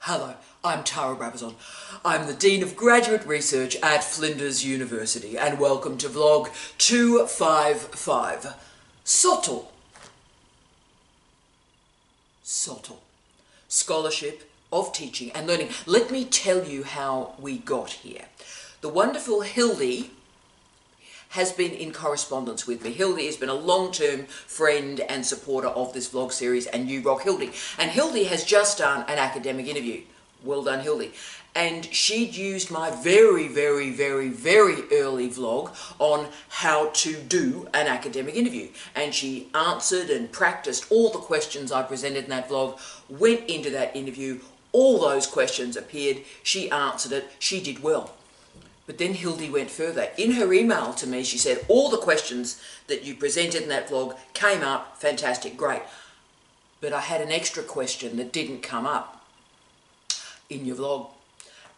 Hello, I'm Tara Brabazon. I'm the Dean of Graduate Research at Flinders University, and welcome to vlog 255. SoTL. SoTL. Scholarship of Teaching and Learning. Let me tell you how we got here. The wonderful Hildy has been in correspondence with me. Hildy has been a long-term friend and supporter of this vlog series, and you rock, Hildy. And Hildy has just done an academic interview. Well done, Hildy. And she'd used my very early vlog on how to do an academic interview. And she answered and practiced all the questions I presented in that vlog, went into that interview, all those questions appeared, she answered it, she did well. But then Hildy went further. In her email to me, she said, all the questions that you presented in that vlog came up, fantastic, great. But I had an extra question that didn't come up in your vlog.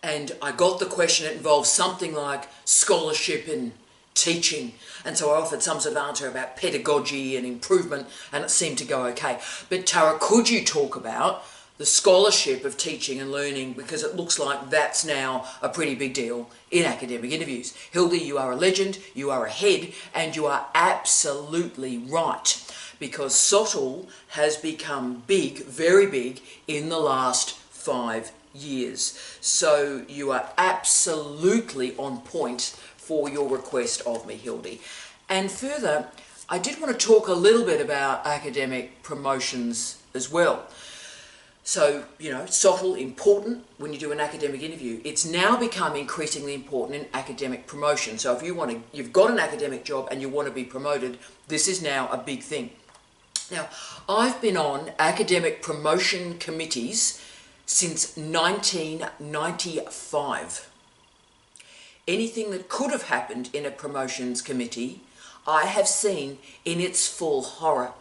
And I got the question, it involved something like scholarship and teaching. And so I offered some sort of answer about pedagogy and improvement, and it seemed to go okay. But Tara, could you talk about the scholarship of teaching and learning, because it looks like that's now a pretty big deal in academic interviews. Hildy, you are a legend, you are ahead, and you are absolutely right, because SoTL has become big, very big, in the last 5 years. So you are absolutely on point for your request of me, Hildy. And further, I did want to talk a little bit about academic promotions as well. So, SoTL, important when you do an academic interview. It's now become increasingly important in academic promotion. So if you've got an academic job and you want to be promoted, this is now a big thing. Now, I've been on academic promotion committees since 1995. Anything that could have happened in a promotions committee, I have seen in its full horror.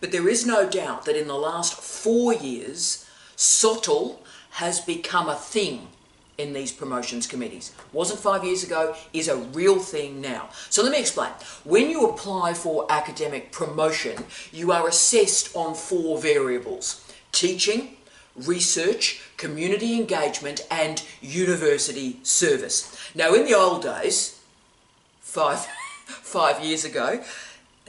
But there is no doubt that in the last 4 years, SoTL has become a thing in these promotions committees. Wasn't 5 years ago, is a real thing now. So let me explain. When you apply for academic promotion, you are assessed on 4 variables: teaching, research, community engagement, and university service. Now, in the old days, five years ago,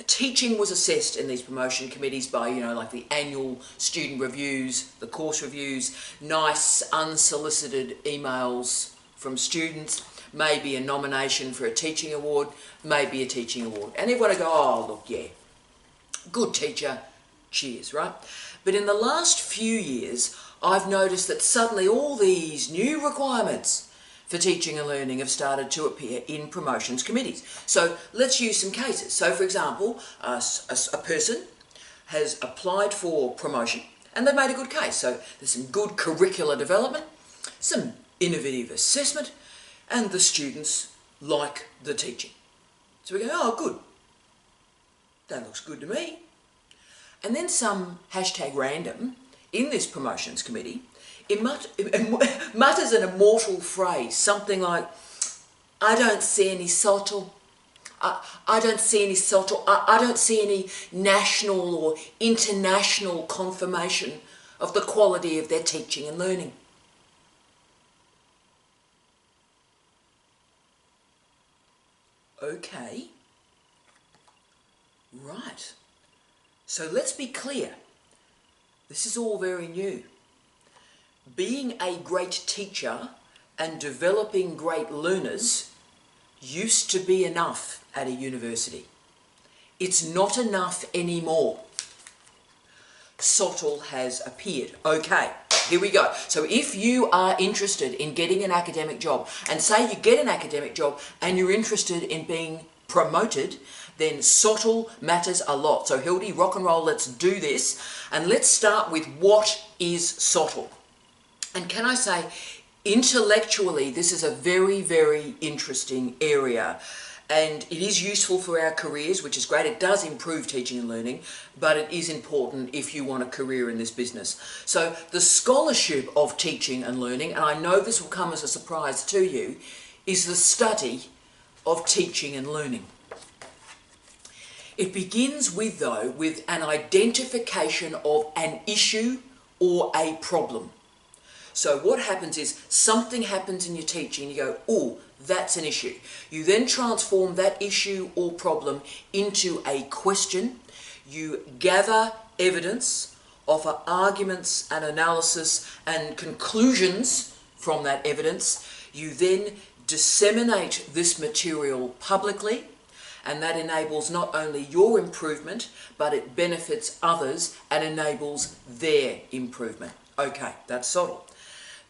teaching was assessed in these promotion committees by, like the annual student reviews, the course reviews, nice unsolicited emails from students, maybe a nomination for a teaching award, maybe a teaching award. And everyone would go, oh, look, yeah, good teacher, cheers, right? But in the last few years, I've noticed that suddenly all these new requirements for teaching and learning have started to appear in promotions committees. So let's use some cases. So for example, a person has applied for promotion and they've made a good case. So there's some good curricular development, some innovative assessment, and the students like the teaching. So we go, oh, good. That looks good to me. And then some #random in this promotions committee, it mutters an immortal phrase, something like, I don't see any SoTL, I don't see any SoTL, I don't see any national or international confirmation of the quality of their teaching and learning. Okay, right, so let's be clear, this is all very new. Being a great teacher and developing great learners used to be enough at a university. It's not enough anymore. SoTL has appeared. Okay, here we go. So if you are interested in getting an academic job, and say you get an academic job and you're interested in being promoted, then SoTL matters a lot. So Hildy, rock and roll, let's do this. And let's start with, what is SoTL? And can I say, intellectually, this is a very interesting area, and it is useful for our careers, which is great. It does improve teaching and learning, but it is important if you want a career in this business. So the scholarship of teaching and learning, and I know this will come as a surprise to you, is the study of teaching and learning. It begins with an identification of an issue or a problem. So what happens is something happens in your teaching, you go, oh, that's an issue. You then transform that issue or problem into a question. You gather evidence, offer arguments and analysis and conclusions from that evidence. You then disseminate this material publicly, and that enables not only your improvement, but it benefits others and enables their improvement. Okay, that's SoTL.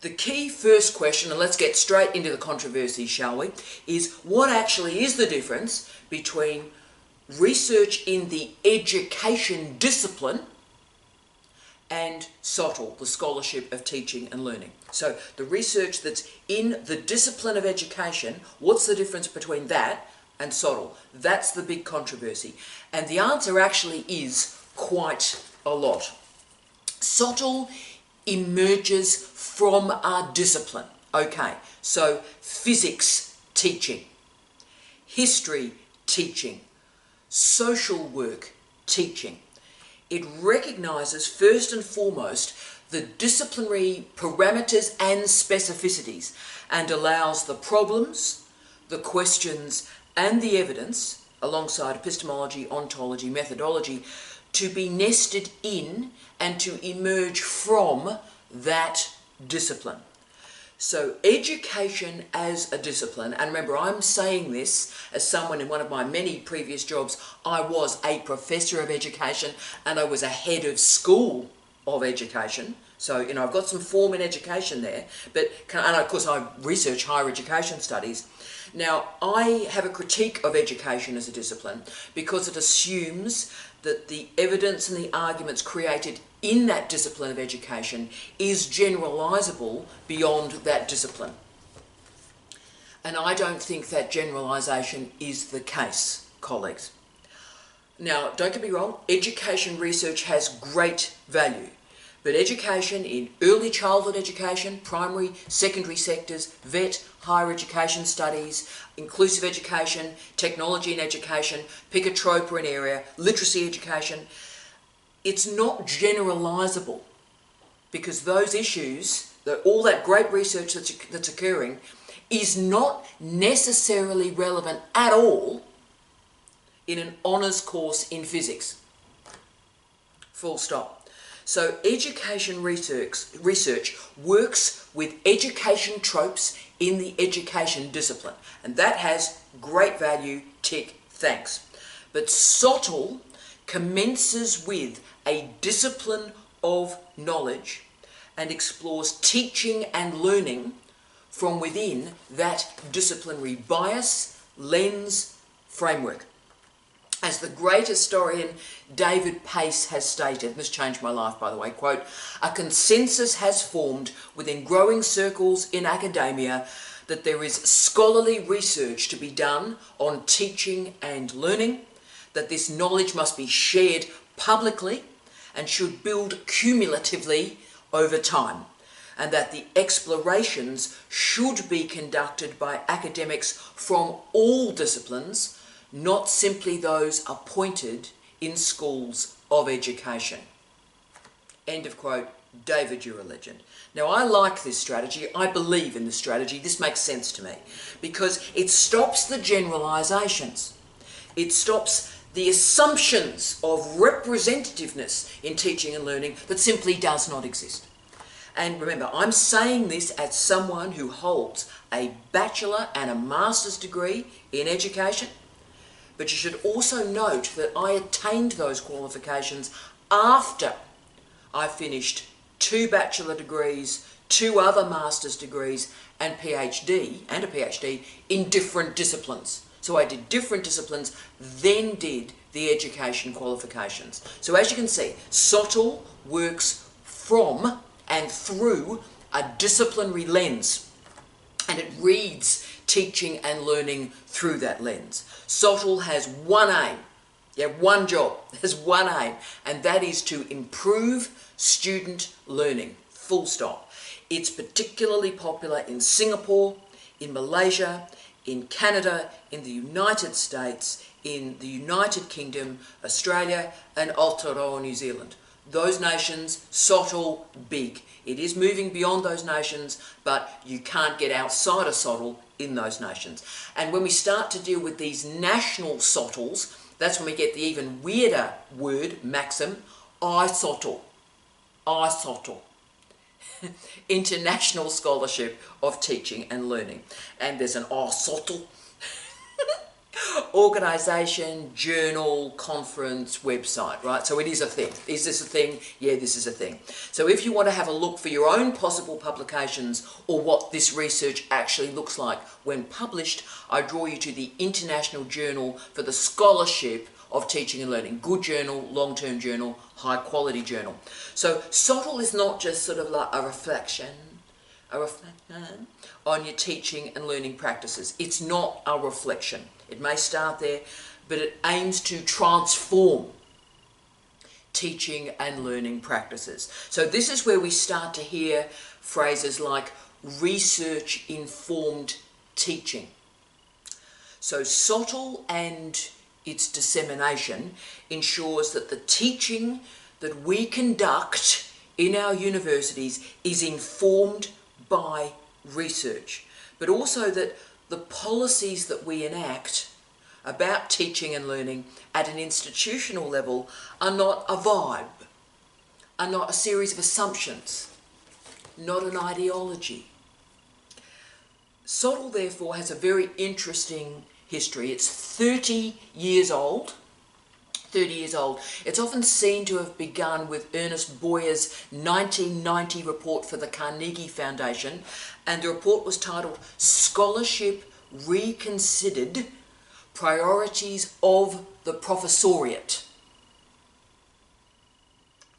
The key first question, and let's get straight into the controversy, shall we, is what actually is the difference between research in the education discipline and SoTL, the scholarship of teaching and learning. So the research that's in the discipline of education, what's the difference between that and SoTL? That's the big controversy. And the answer actually is quite a lot. SoTL emerges from our discipline. Okay, so physics teaching, history teaching, social work teaching. It recognises first and foremost the disciplinary parameters and specificities and allows the problems, the questions and the evidence alongside epistemology, ontology, methodology to be nested in and to emerge from that discipline. So education as a discipline, and remember I'm saying this as someone in one of my many previous jobs, I was a professor of education and I was a head of school of education. So, you know, I've got some form in education there, and of course I research higher education studies. Now, I have a critique of education as a discipline because it assumes that the evidence and the arguments created in that discipline of education is generalisable beyond that discipline. And I don't think that generalisation is the case, colleagues. Now, don't get me wrong, education research has great value. But education in early childhood education, primary, secondary sectors, vet, higher education studies, inclusive education, technology in education, pick a trope or an area, literacy education, it's not generalisable because those issues, all that great research that's occurring is not necessarily relevant at all in an honours course in physics. Full stop. So education research works with education tropes in the education discipline, and that has great value, tick, thanks. But SoTL commences with a discipline of knowledge and explores teaching and learning from within that disciplinary bias, lens, framework. As the great historian David Pace has stated, and this changed my life by the way, quote, "A consensus has formed within growing circles in academia that there is scholarly research to be done on teaching and learning, that this knowledge must be shared publicly and should build cumulatively over time, and that the explorations should be conducted by academics from all disciplines, not simply those appointed in schools of education." End of quote. David, you're a legend. Now, I like this strategy. I believe in this strategy. This makes sense to me because it stops the generalisations. It stops the assumptions of representativeness in teaching and learning that simply does not exist. And remember, I'm saying this as someone who holds a bachelor and a master's degree in education. But you should also note that I attained those qualifications after I finished 2 bachelor degrees, 2 other master's degrees, and a PhD in different disciplines. So I did different disciplines, then did the education qualifications. So as you can see, SoTL works from and through a disciplinary lens, and it reads teaching and learning through that lens. SoTL has one aim, one job, there's one aim, and that is to improve student learning, full stop. It's particularly popular in Singapore, in Malaysia, in Canada, in the United States, in the United Kingdom, Australia, and Aotearoa, New Zealand. Those nations, SoTL, big. It is moving beyond those nations, but you can't get outside of SoTL in those nations. And when we start to deal with these national SoTLs, that's when we get the even weirder word, maxim, ISOTL. ISOTL. International Scholarship of Teaching and Learning. And there's an ISOTL. Organisation, journal, conference, website, right? So it is a thing. Is this a thing? Yeah, this is a thing. So if you want to have a look for your own possible publications or what this research actually looks like when published, I draw you to the International Journal for the Scholarship of Teaching and Learning. Good journal, long-term journal, high-quality journal. So SoTL is not just sort of like a reflection on your teaching and learning practices. It's not a reflection. It may start there, but it aims to transform teaching and learning practices. So this is where we start to hear phrases like research-informed teaching. So SoTL and its dissemination ensures that the teaching that we conduct in our universities is informed by research, but also that the policies that we enact about teaching and learning at an institutional level are not a vibe, are not a series of assumptions, not an ideology. SoTL therefore has a very interesting history. It's 30 years old. 30 years old. It's often seen to have begun with Ernest Boyer's 1990 report for the Carnegie Foundation, and the report was titled Scholarship Reconsidered, Priorities of the Professoriate.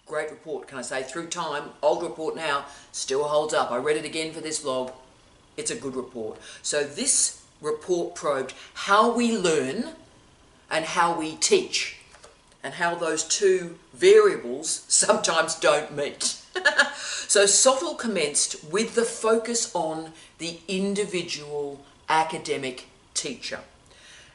Great report, can I say, through time. Old report now, still holds up. I read it again for this vlog. It's a good report. So this report probed how we learn and how we teach, and how those two variables sometimes don't meet. So SoTL commenced with the focus on the individual academic teacher.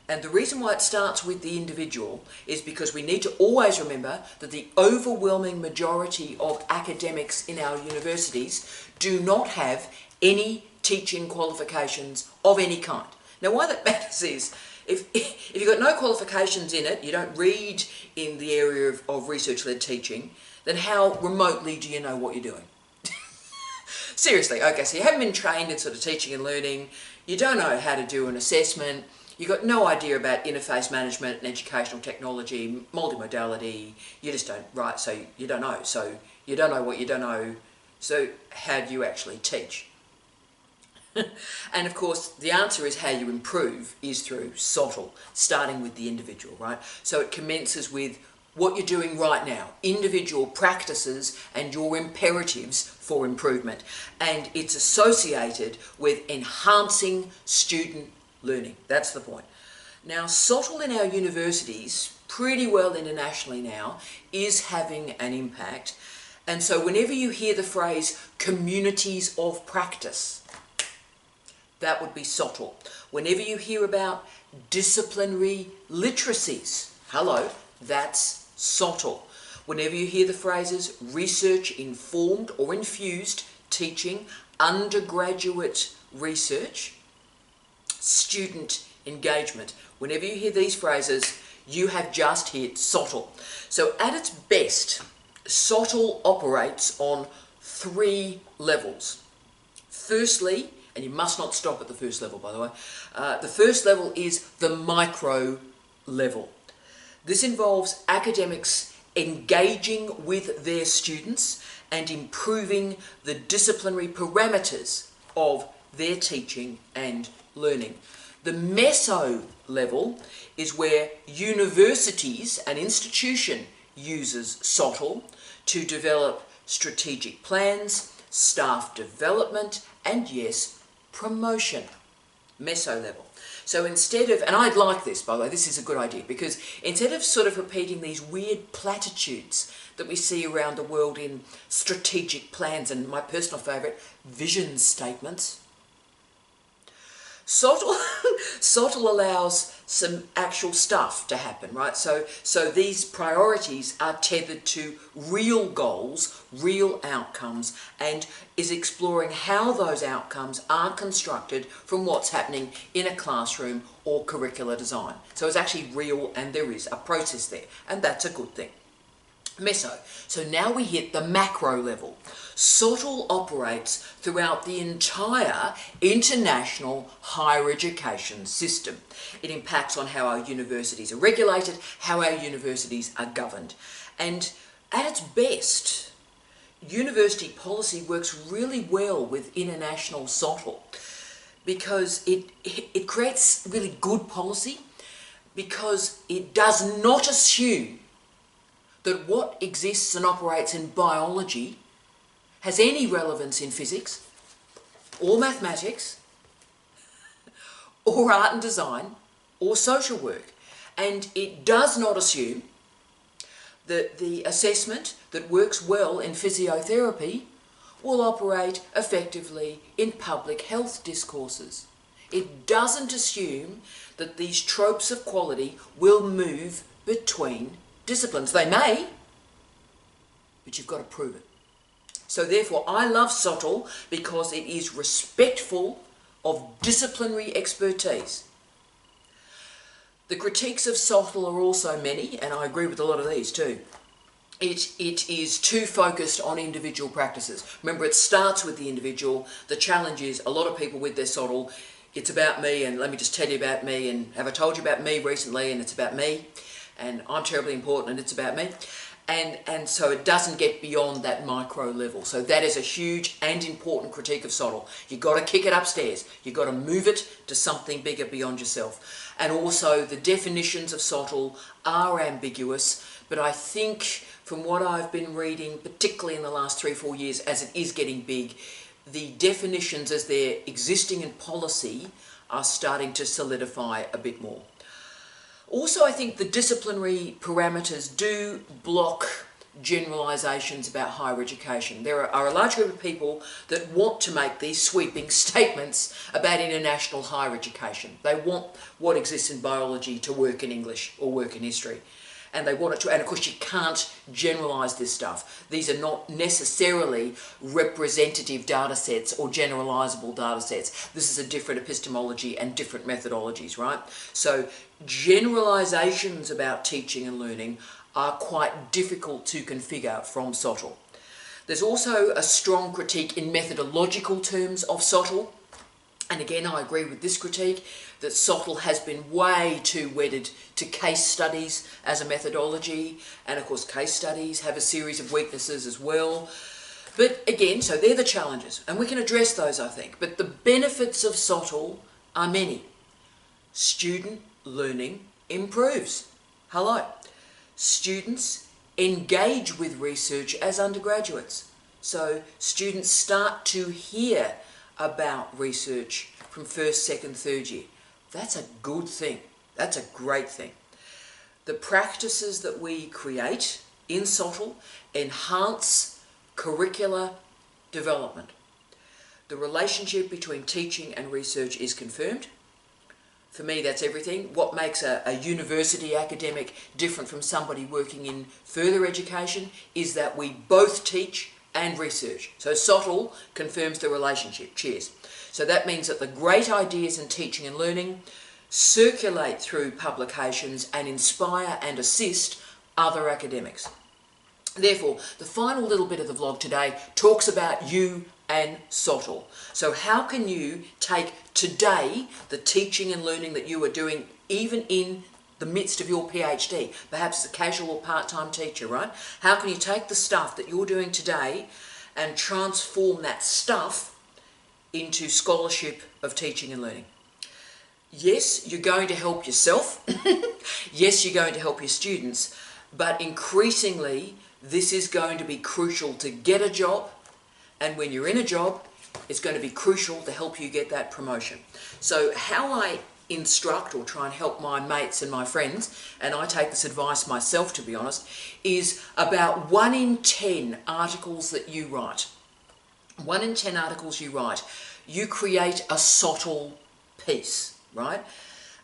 And the reason why it starts with the individual is because we need to always remember that the overwhelming majority of academics in our universities do not have any teaching qualifications of any kind. Now, why that matters is, if you've got no qualifications in it, you don't read in the area of research-led teaching, then how remotely do you know what you're doing? Seriously, okay, so you haven't been trained in sort of teaching and learning, you don't know how to do an assessment, you've got no idea about interface management and educational technology, multimodality, you just don't, right, so you don't know. So you don't know what you don't know, so how do you actually teach? And of course, the answer is how you improve is through SoTL, starting with the individual, right? So it commences with what you're doing right now, individual practices and your imperatives for improvement. And it's associated with enhancing student learning. That's the point. Now, SoTL in our universities, pretty well internationally now, is having an impact. And so whenever you hear the phrase communities of practice, that would be SoTL. Whenever you hear about disciplinary literacies, hello, that's SoTL. Whenever you hear the phrases research-informed or infused teaching, undergraduate research, student engagement, whenever you hear these phrases, you have just hit SoTL. So at its best, SoTL operates on 3 levels. Firstly, and you must not stop at the first level, by the way. The first level is the micro level. This involves academics engaging with their students and improving the disciplinary parameters of their teaching and learning. The meso level is where universities, an institution, uses SoTL to develop strategic plans, staff development, and yes, promotion. Meso level. So instead of, and I'd like this, by the way, this is a good idea, because instead of sort of repeating these weird platitudes that we see around the world in strategic plans and my personal favourite, vision statements, SoTL, SoTL allows some actual stuff to happen, right? So these priorities are tethered to real goals, real outcomes, and is exploring how those outcomes are constructed from what's happening in a classroom or curricular design. So it's actually real, and there is a process there, and that's a good thing. Meso. So now we hit the macro level. SoTL operates throughout the entire international higher education system. It impacts on how our universities are regulated, how our universities are governed. And at its best, university policy works really well with international SoTL because it creates really good policy, because it does not assume that what exists and operates in biology has any relevance in physics, or mathematics, or art and design, or social work. And it does not assume that the assessment that works well in physiotherapy will operate effectively in public health discourses. It doesn't assume that these tropes of quality will move between disciplines. They may, but you've got to prove it. So therefore, I love SoTL because it is respectful of disciplinary expertise. The critiques of SoTL are also many, and I agree with a lot of these too. It is too focused on individual practices. Remember, it starts with the individual. The challenge is a lot of people with their SoTL, it's about me, and let me just tell you about me, and have I told you about me recently, and it's about me, and I'm terribly important, and it's about me. And so it doesn't get beyond that micro level. So that is a huge and important critique of SoTL. You've got to kick it upstairs. You've got to move it to something bigger beyond yourself. And also the definitions of SoTL are ambiguous, but I think from what I've been reading, particularly in the last 3-4 years, as it is getting big, the definitions as they're existing in policy are starting to solidify a bit more. Also, I think the disciplinary parameters do block generalisations about higher education. There are a large group of people that want to make these sweeping statements about international higher education. They want what exists in biology to work in English or work in history. And they want it to, and of course you can't generalise this stuff. These are not necessarily representative data sets or generalisable data sets. This is a different epistemology and different methodologies, right? So generalisations about teaching and learning are quite difficult to configure from SoTL. There's also a strong critique in methodological terms of SoTL. And again, I agree with this critique, that SoTL has been way too wedded to case studies as a methodology, and of course case studies have a series of weaknesses as well. But again, so they're the challenges, and we can address those, I think. But the benefits of SoTL are many. Student learning improves. Hello. Students engage with research as undergraduates. So students start to hear about research from first, second, third year. That's a good thing. That's a great thing. The practices that we create in SoTL enhance curricular development. The relationship between teaching and research is confirmed. For me, that's everything. What makes a university academic different from somebody working in further education is that we both teach and research. So SoTL confirms the relationship. Cheers. So that means that the great ideas in teaching and learning circulate through publications and inspire and assist other academics. Therefore, the final little bit of the vlog today talks about you and SoTL. So how can you take today the teaching and learning that you are doing even in the midst of your PhD, perhaps as a casual or part-time teacher, right? How can you take the stuff that you're doing today and transform that stuff into scholarship of teaching and learning? Yes, you're going to help yourself. Yes, you're going to help your students, but increasingly this is going to be crucial to get a job, and when you're in a job, it's going to be crucial to help you get that promotion. So how I instruct or try and help my mates and my friends, and I take this advice myself to be honest, is about 1 in 10 articles that you write. 1 in 10 articles you write, you create a SoTL piece, right?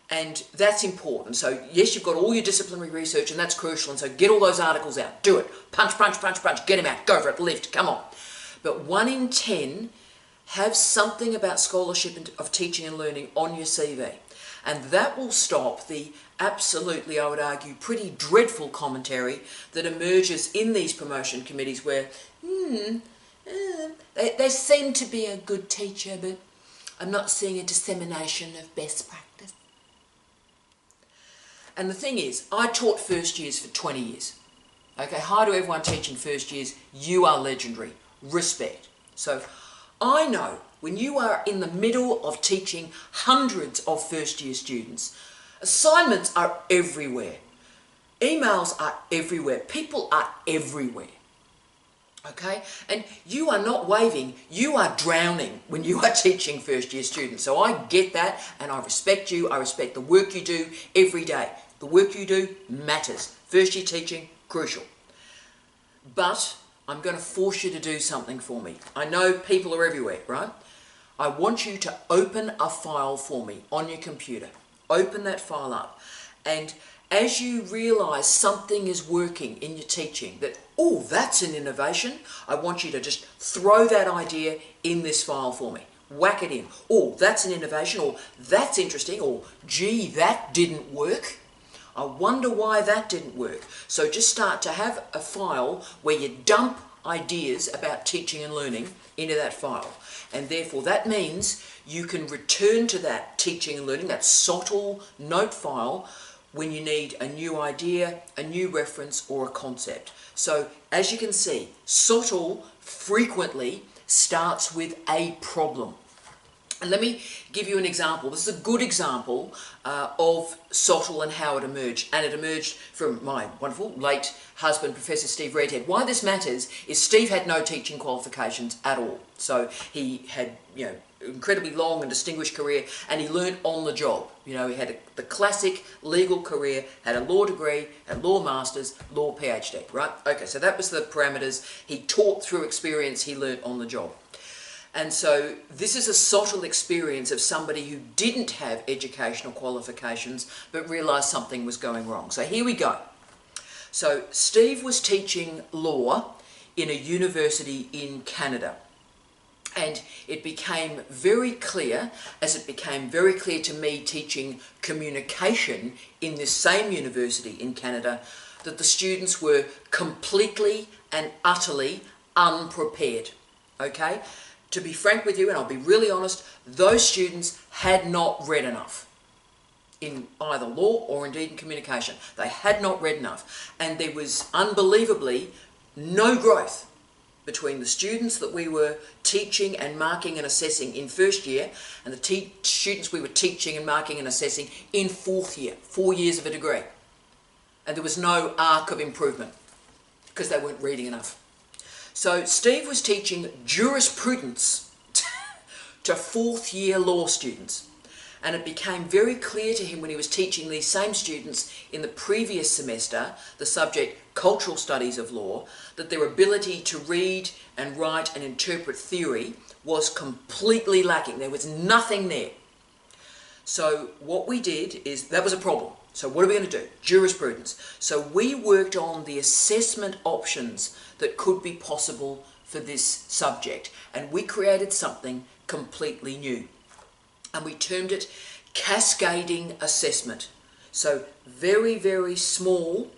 And that's important. So yes, you've got all your disciplinary research, and that's crucial, and so get all those articles out, do it, punch, punch, punch, punch, get them out, go for it, lift, come on. But 1 in 10 have something about scholarship of teaching and learning on your CV. And that will stop the absolutely, I would argue, pretty dreadful commentary that emerges in these promotion committees where, they seem to be a good teacher, but I'm not seeing a dissemination of best practice. And the thing is, I taught first years for 20 years. Okay, hi to everyone teaching first years, you are legendary. Respect. So I know when you are in the middle of teaching hundreds of first year students, assignments are everywhere. Emails are everywhere. People are everywhere. Okay? And you are not waving, you are drowning when you are teaching first year students. So I get that, and I respect you. I respect the work you do every day. The work you do matters. First year teaching, crucial. But I'm going to force you to do something for me. I know people are everywhere, right? I want you to open a file for me on your computer. Open that file up. And as you realise something is working in your teaching, that, oh, that's an innovation, I want you to just throw that idea in this file for me. Whack it in. Oh, that's an innovation, or that's interesting, or gee, that didn't work. I wonder why that didn't work. So just start to have a file where you dump ideas about teaching and learning into that file. And therefore that means you can return to that teaching and learning, that SoTL note file, when you need a new idea, a new reference, or a concept. So as you can see, SoTL frequently starts with a problem. And let me give you an example. This is a good example of SoTL and how it emerged. And it emerged from my wonderful late husband, Professor Steve Redhead. Why this matters is Steve had no teaching qualifications at all. So he had, incredibly long and distinguished career, and he learnt on the job. He had the classic legal career, had a law degree, had law masters, law PhD, right? Okay, so that was the parameters. He taught through experience, he learnt on the job. And so this is a SoTL experience of somebody who didn't have educational qualifications but realised something was going wrong. So here we go. So Steve was teaching law in a university in Canada. And it became very clear, as it became very clear to me teaching communication in this same university in Canada, that the students were completely and utterly unprepared. Okay? To be frank with you, and I'll be really honest, those students had not read enough in either law or indeed in communication. They had not read enough. And there was unbelievably no growth between the students that we were teaching and marking and assessing in first year and the students we were teaching and marking and assessing in fourth year, 4 years of a degree. And there was no arc of improvement because they weren't reading enough. So Steve was teaching jurisprudence to fourth year law students. And it became very clear to him when he was teaching these same students in the previous semester, the subject cultural studies of law, that their ability to read and write and interpret theory was completely lacking. There was nothing there. So what we did is, that was a problem. So what are we going to do? Jurisprudence. So we worked on the assessment options that could be possible for this subject. And we created something completely new. And we termed it Cascading Assessment. So very, very small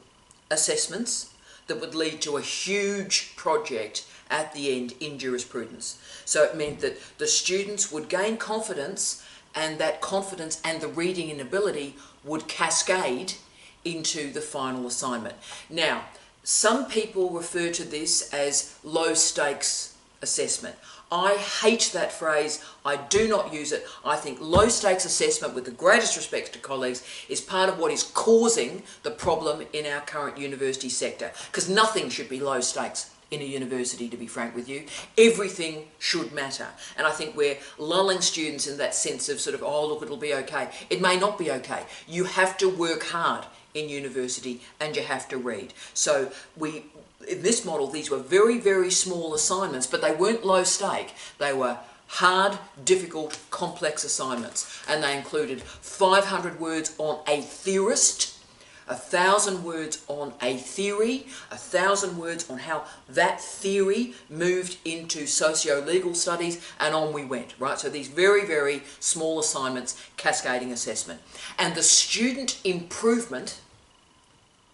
assessments that would lead to a huge project at the end in jurisprudence. So it meant that the students would gain confidence, and that confidence and the reading and ability would cascade into the final assignment. Now, some people refer to this as low stakes assessment. I hate that phrase. I do not use it. I think low stakes assessment, with the greatest respect to colleagues, is part of what is causing the problem in our current university sector. Because nothing should be low stakes in a university, to be frank with you. Everything should matter. And I think we're lulling students in that sense of sort of, oh, look, it'll be okay. It may not be okay. You have to work hard in university and you have to read. So in this model, these were very, very small assignments, but they weren't low stake. They were hard, difficult, complex assignments, and they included 500 words on a theorist, 1,000 words on a theory, 1,000 words on how that theory moved into socio-legal studies, and on we went, right? So these very, very small assignments, cascading assessment. And the student improvement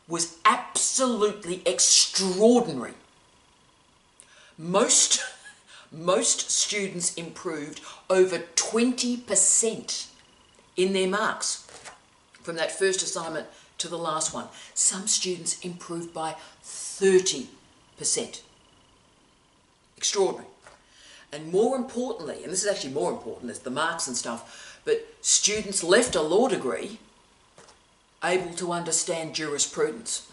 was absolutely extraordinary. Most students improved over 20% in their marks from that first assignment to the last one. Some students improved by 30%. Extraordinary. And more importantly, and this is actually more important, it's the marks and stuff, but students left a law degree able to understand jurisprudence,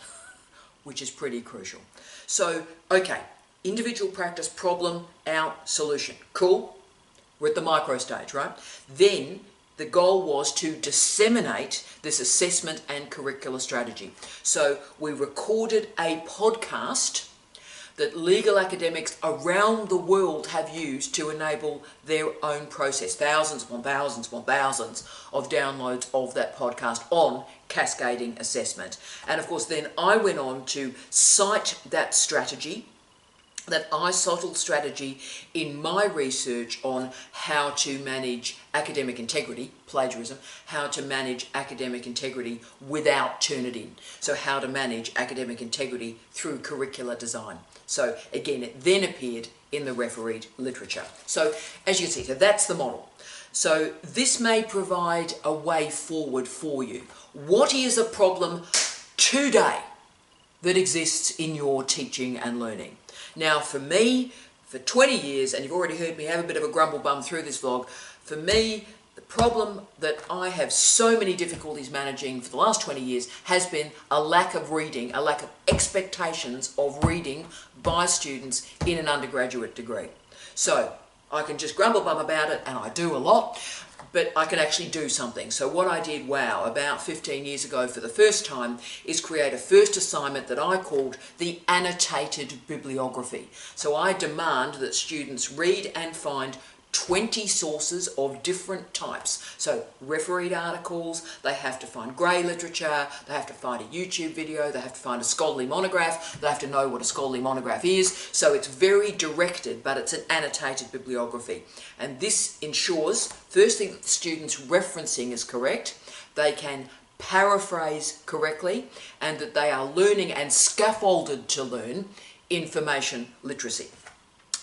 which is pretty crucial. So, okay, individual practice, problem, out, solution. Cool? We're at the micro stage, right? Then the goal was to disseminate this assessment and curricular strategy. So we recorded a podcast that legal academics around the world have used to enable their own process. Thousands upon thousands upon thousands of downloads of that podcast on cascading assessment. And of course then I went on to cite that strategy, that SoTL strategy, in my research on how to manage academic integrity, plagiarism, how to manage academic integrity without Turnitin. So how to manage academic integrity through curricular design. So again, it then appeared in the refereed literature. So as you can see, so that's the model. So this may provide a way forward for you. What is a problem today that exists in your teaching and learning? Now for me, for 20 years, and you've already heard me have a bit of a grumble bum through this vlog, for me, the problem that I have so many difficulties managing for the last 20 years has been a lack of reading, a lack of expectations of reading by students in an undergraduate degree. So I can just grumble bum about it, and I do a lot, but I can actually do something. So what I did, about 15 years ago for the first time, is create a first assignment that I called the Annotated Bibliography. So I demand that students read and find 20 sources of different types. So refereed articles, they have to find grey literature, they have to find a YouTube video, they have to find a scholarly monograph, they have to know what a scholarly monograph is. So it's very directed, but it's an annotated bibliography. And this ensures, firstly, that the students' referencing is correct, they can paraphrase correctly, and that they are learning and scaffolded to learn information literacy.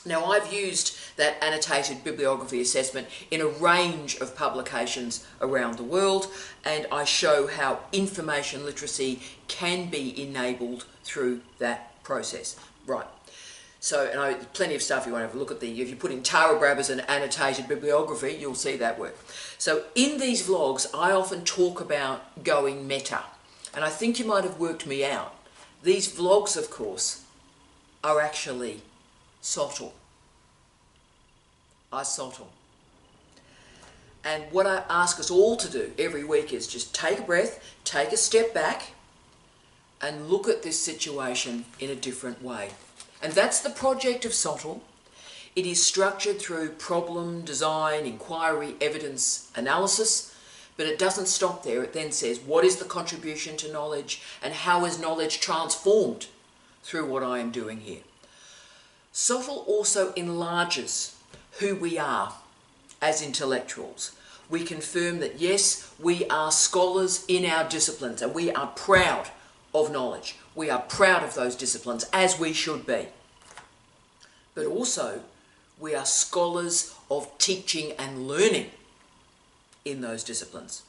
Now, I've used that annotated bibliography assessment in a range of publications around the world, and I show how information literacy can be enabled through that process. Right. So, and plenty of stuff you want to have a look at. If you put in Tara Brabazon annotated bibliography, you'll see that work. So in these vlogs, I often talk about going meta, and I think you might have worked me out. These vlogs, of course, are actually SoTL. SoTL. And what I ask us all to do every week is just take a breath, take a step back, and look at this situation in a different way. And that's the project of SoTL. It is structured through problem, design, inquiry, evidence, analysis, but it doesn't stop there. It then says, what is the contribution to knowledge, and how is knowledge transformed through what I am doing here? SoTL also enlarges who we are as intellectuals. We confirm that yes, we are scholars in our disciplines, and we are proud of knowledge. We are proud of those disciplines, as we should be. But also, we are scholars of teaching and learning in those disciplines.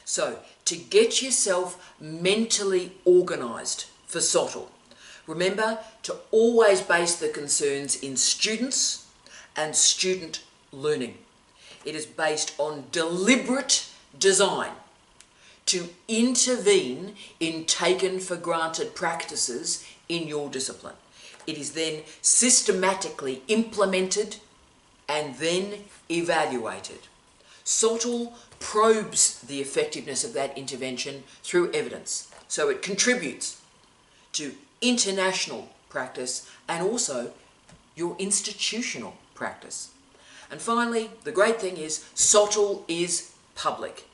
So, to get yourself mentally organised for SoTL, remember to always base the concerns in students and student learning. It is based on deliberate design to intervene in taken for granted practices in your discipline. It is then systematically implemented and then evaluated. SoTL probes the effectiveness of that intervention through evidence. So it contributes to international practice and also your institutional practice. And finally, the great thing is SoTL is public.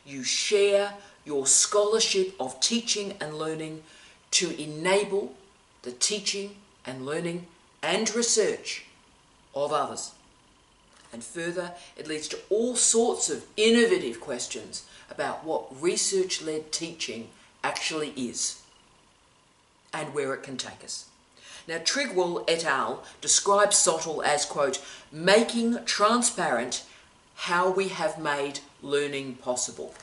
You share your scholarship of teaching and learning to enable the teaching and learning and research of others. And further, it leads to all sorts of innovative questions about what research-led teaching actually is and where it can take us. Now, Trigwell et al. Describes SoTL as, quote, making transparent how we have made learning possible.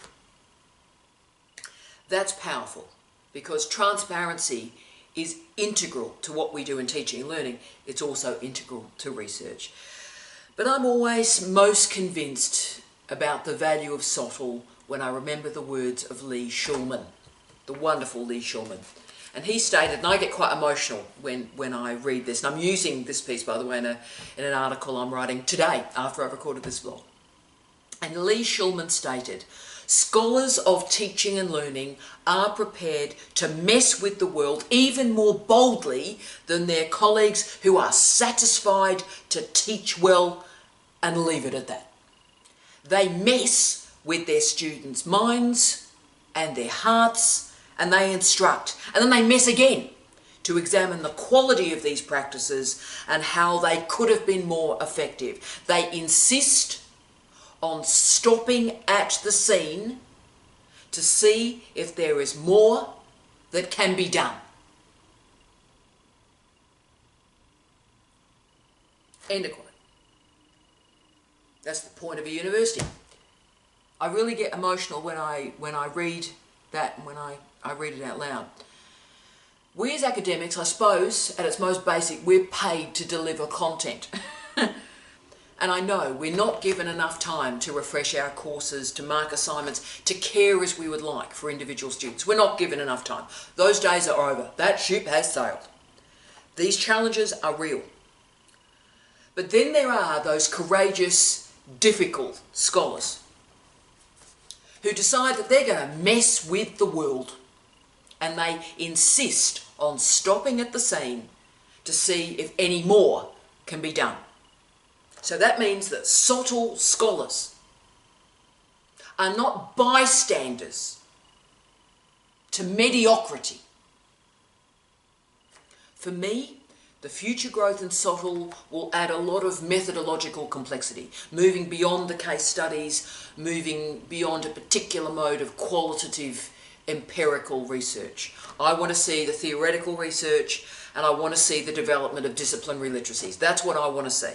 That's powerful, because transparency is integral to what we do in teaching and learning. It's also integral to research. But I'm always most convinced about the value of SoTL when I remember the words of Lee Shulman, the wonderful Lee Shulman. And he stated, and I get quite emotional when I read this, and I'm using this piece, by the way, in an article I'm writing today after I've recorded this vlog. And Lee Shulman stated, scholars of teaching and learning are prepared to mess with the world even more boldly than their colleagues who are satisfied to teach well and leave it at that. They mess with their students' minds and their hearts, and they instruct, and then they mess again to examine the quality of these practices and how they could have been more effective. They insist on stopping at the scene to see if there is more that can be done. End of quote. That's the point of a university. I really get emotional when I read that and when I read it out loud. We as academics, I suppose, at its most basic, we're paid to deliver content. And I know we're not given enough time to refresh our courses, to mark assignments, to care as we would like for individual students. We're not given enough time. Those days are over. That ship has sailed. These challenges are real. But then there are those courageous, difficult scholars who decide that they're going to mess with the world, and they insist on stopping at the scene to see if any more can be done. So that means that SoTL scholars are not bystanders to mediocrity. For me, the future growth in SoTL will add a lot of methodological complexity, moving beyond the case studies, moving beyond a particular mode of qualitative empirical research. I want to see the theoretical research, and I want to see the development of disciplinary literacies. That's what I want to see.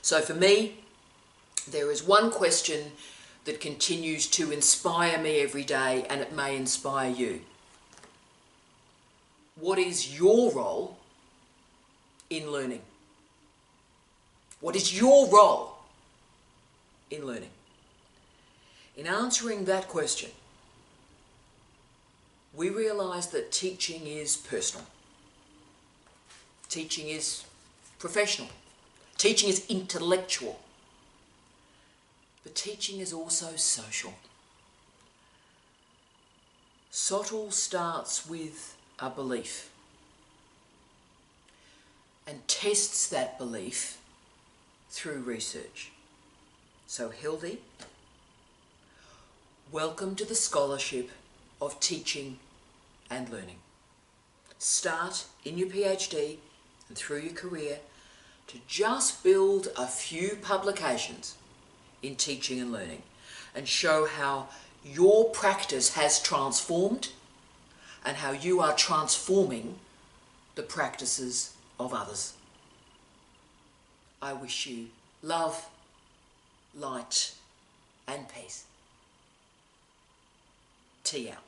So for me, there is one question that continues to inspire me every day, and it may inspire you. What is your role in learning? What is your role in learning? In answering that question, we realise that teaching is personal. Teaching is professional. Teaching is intellectual. But teaching is also social. SoTL starts with a belief and tests that belief through research. So Hildy, welcome to the scholarship of teaching and learning. Start in your PhD and through your career to just build a few publications in teaching and learning and show how your practice has transformed and how you are transforming the practices of others. I wish you love, light and peace. Tea out.